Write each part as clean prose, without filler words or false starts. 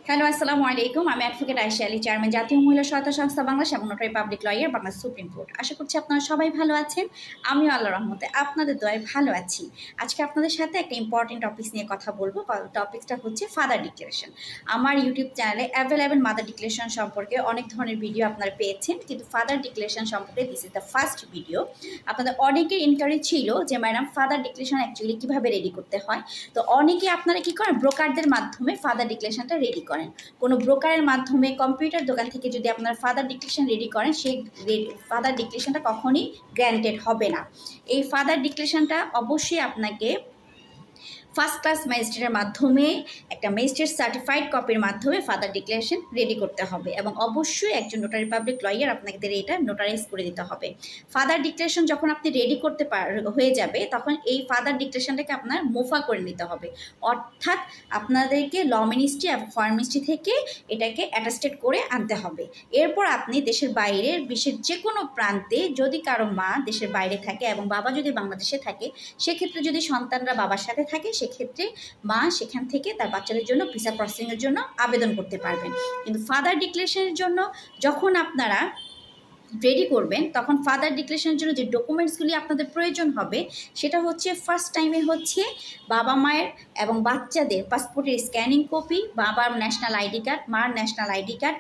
Hello, আসসালামু আলাইকুম। আমি অ্যাডভোকেট আয়েশা আলী, চেয়ারম্যান জাতীয় মহিলা সহায়তা সংস্থা বাংলাদেশ এবং notary public lawyer Bangladesh supreme court. আশা করছি আপনারা সবাই ভালো আছেন। আমিও আল্লাহর রহমতে আপনাদের দয়ায় ভালো আছি। আজকে আপনাদের সাথে একটা ইম্পর্টেন্ট টপিক নিয়ে কথা বলবো। টপিকটা হচ্ছে ফাদার ডিক্লারেশন। আমার ইউটিউব চ্যানেলে অ্যাভেলেবেল মাদার ডিক্লারেশন সম্পর্কে অনেক ধরনের ভিডিও আপনারা পেয়েছেন, কিন্তু ফাদার ডিক্লারেশন সম্পর্কে this is the first video. আপনাদের অনেকের ইনকোয়ারি ছিল যে ম্যাডাম ফাদার ডিক্লারেশন অ্যাকচুয়ালি কীভাবে রেডি করতে হয়। তো অনেকে আপনারা কী করেন, ব্রোকারদের মাধ্যমে ফাদার ডিক্লারেশনটা রেডি করেন। কোনো ব্রোকারের মাধ্যমে কম্পিউটার দোকান থেকে যদি আপনার ফাদার ডিক্লারেশন রেডি করেন, সেই ফাদার ডিক্লারেশনটা কখনই গ্র্যান্টেড হবে না। এই ফাদার ডিক্লারেশনটা অবশ্যই আপনাকে ফার্স্ট ক্লাস ম্যাজিস্ট্রেটের মাধ্যমে, একটা ম্যাজিস্ট্রেট সার্টিফাইড কপির মাধ্যমে ফাদার ডিক্লারেশন রেডি করতে হবে এবং অবশ্যই একজন নোটারি পাবলিক লয়ার আপনাদের এটা নোটারাইজ করে দিতে হবে। ফাদার ডিক্লারেশন যখন আপনি রেডি করতে হয়ে যাবে, তখন এই ফাদার ডিক্লারেশনটাকে আপনার মুফা করে নিতে হবে, অর্থাৎ আপনাদেরকে ল মিনিস্ট্রি এবং ফরেন মিনিস্ট্রি থেকে এটাকে অ্যাটাস্টেড করে আনতে হবে। এরপর আপনি দেশের বাইরের বিশ্বের যে কোনো প্রান্তে, যদি কারো মা দেশের বাইরে থাকে এবং বাবা যদি বাংলাদেশে থাকে, সেক্ষেত্রে যদি সন্তানরা বাবার সাথে থাকে, সেক্ষেত্রে মা সেখান থেকে তার বাচ্চাদের জন্য ভিসা প্রসেসিংয়ের জন্য আবেদন করতে পারবেন। কিন্তু ফাদার ডিক্লারেশনের জন্য যখন আপনারা রেডি করবেন, তখন ফাদার ডিক্লারেশনের জন্য যে ডকুমেন্টসগুলি আপনাদের প্রয়োজন হবে, সেটা হচ্ছে ফার্স্ট টাইমে হচ্ছে বাবা মায়ের এবং বাচ্চাদের পাসপোর্টের স্ক্যানিং কপি, বাবার ন্যাশনাল আইডি কার্ড, মার ন্যাশনাল আইডি কার্ড,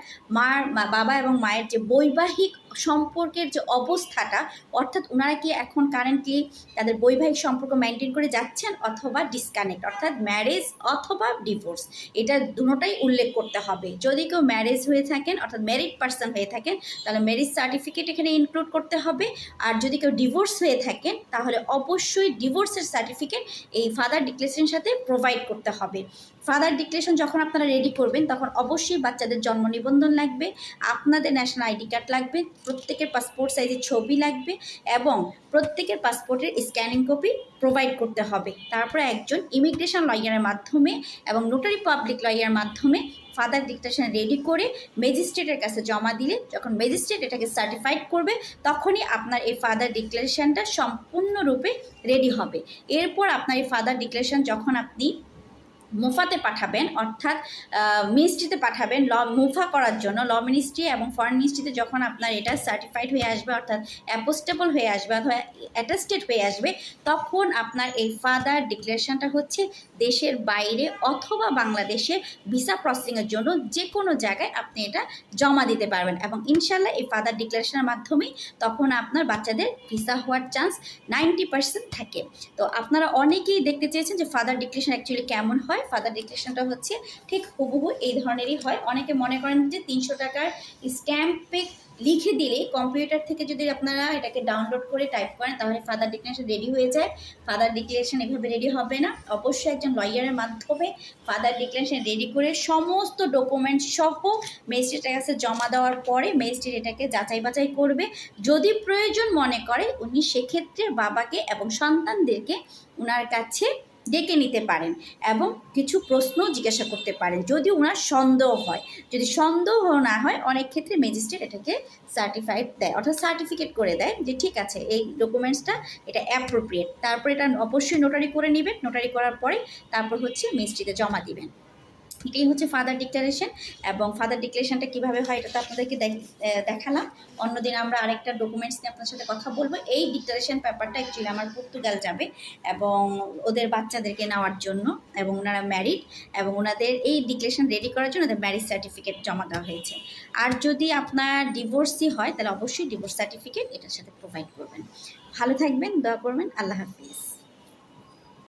বাবা এবং মায়ের যে বৈবাহিক সম্পর্কের যে অবস্থাটা, অর্থাৎ ওনারা কি এখন কারেন্টলি তাদের বৈবাহিক সম্পর্ক মেনটেন করে যাচ্ছেন অথবা ডিসকানেক্ট, অর্থাৎ ম্যারেজ অথবা ডিভোর্স, এটা দুটোটাই উল্লেখ করতে হবে। যদি কেউ ম্যারেজ হয়ে থাকেন, অর্থাৎ ম্যারিড পার্সন হয়ে থাকেন, তাহলে ম্যারেজ সার্টিফিকেট এখানে ইনক্লুড করতে হবে। আর যদি কেউ ডিভোর্স হয়ে থাকেন, তাহলে অবশ্যই ডিভোর্সের সার্টিফিকেট এই ফাদার ডিক্লারেশনের সাথে প্রোভাইড করতে হবে। ফাদার ডিক্লারেশন যখন আপনারা রেডি করবেন, তখন অবশ্যই বাচ্চাদের জন্ম নিবন্ধন লাগবে, আপনাদের ন্যাশনাল আইডি কার্ড লাগবে, প্রত্যেকের পাসপোর্ট সাইজের ছবি লাগবে এবং প্রত্যেকের পাসপোর্টের স্ক্যানিং কপি প্রোভাইড করতে হবে। তারপরে একজন ইমিগ্রেশন লয়ারের মাধ্যমে এবং নোটারি পাবলিক লয়ারের মাধ্যমে ফাদার ডিক্লারেশন রেডি করে ম্যাজিস্ট্রেটের কাছে জমা দিলে, যখন ম্যাজিস্ট্রেট এটাকে সার্টিফাইড করবে, তখনই আপনার এই ফাদার ডিক্লারেশনটা সম্পূর্ণরূপে রেডি হবে। এরপর আপনার এই ফাদার ডিক্লারেশন যখন আপনি মুফাতে পাঠাবেন, অর্থাৎ মিনিস্ট্রিতে পাঠাবেন মুফা করার জন্য, ল মিনিস্ট্রি এবং ফরেন মিনিস্ট্রিতে যখন আপনার এটা সার্টিফাইড হয়ে আসবে, অর্থাৎ অ্যাপোস্টেবল হয়ে আসবে অথবা অ্যাটাস্টেড হয়ে আসবে, তখন আপনার এই ফাদার ডিক্লারেশনটা হচ্ছে দেশের বাইরে অথবা বাংলাদেশে ভিসা প্রসেসিংয়ের জন্য যে কোনো জায়গায় আপনি এটা জমা দিতে পারবেন এবং ইনশাল্লাহ এই ফাদার ডিক্লারেশনের মাধ্যমেই তখন আপনার বাচ্চাদের ভিসা হওয়ার চান্স 90% থাকে। তো আপনারা অনেকেই দেখতে চেয়েছেন যে ফাদার ডিক্লারেশন অ্যাকচুয়ালি কেমন হয়। ফাদার ডিক্লারেশনটা হচ্ছে ঠিক হুবহু এই ধরনেরই হয়। অনেকে মনে করেন যে 300 টাকার স্ট্যাম্পে লিখে দিলে কম্পিউটার থেকে যদি আপনারা এটাকে ডাউনলোড করে টাইপ করেন, তাহলে ফাদার ডিক্লারেশন রেডি হয়ে যায়। ফাদার ডিক্লারেশন এভাবে রেডি হবে না। অবশ্যই একজন লয়ারের মাধ্যমে ফাদার ডিক্লারেশন রেডি করে সমস্ত ডকুমেন্টস সহ ম্যাজিস্ট্রেটের কাছে জমা দেওয়ার পরে ম্যাজিস্ট্রেট এটাকে যাচাই বাছাই করবে। যদি প্রয়োজন মনে করে, উনি সেক্ষেত্রে বাবাকে এবং সন্তানদেরকে ওনার কাছে ডেকে নিতে পারেন এবং কিছু প্রশ্ন জিজ্ঞাসা করতে পারেন যদি ওনার সন্দেহ হয়। যদি সন্দেহ না হয়, অনেক ক্ষেত্রে ম্যাজিস্ট্রেট এটাকে সার্টিফাইড দেয়, অর্থাৎ সার্টিফিকেট করে দেয় যে ঠিক আছে, এই ডকুমেন্টসটা এটা অ্যাপ্রোপ্রিয়েট। তারপর এটা অবশ্যই নোটারি করে নেবেন। নোটারি করার পরে তারপর হচ্ছে ম্যাজিস্ট্রেটে জমা দিবেন। এটাই হচ্ছে ফাদার ডিক্লারেশন। এবং ফাদার ডিক্লারেশনটা কীভাবে হয় এটা তো আপনাদেরকে দেখালাম। অন্যদিন আমরা আরেকটা ডকুমেন্টস নিয়ে আপনার সাথে কথা বলবো। এই ডিক্লারেশন পেপারটা অ্যাকচুয়ালি আমার পর্তুগাল যাবে এবং ওদের বাচ্চাদেরকে নেওয়ার জন্য, এবং ওনারা ম্যারিড এবং ওনাদের এই ডিক্লারেশন রেডি করার জন্য ওদের ম্যারেজ সার্টিফিকেট জমা দেওয়া হয়েছে। আর যদি আপনার ডিভোর্সই হয়, তাহলে অবশ্যই ডিভোর্স সার্টিফিকেট এটার সাথে প্রোভাইড করবেন। ভালো থাকবেন, দোয়া করবেন। আল্লাহ হাফিজ।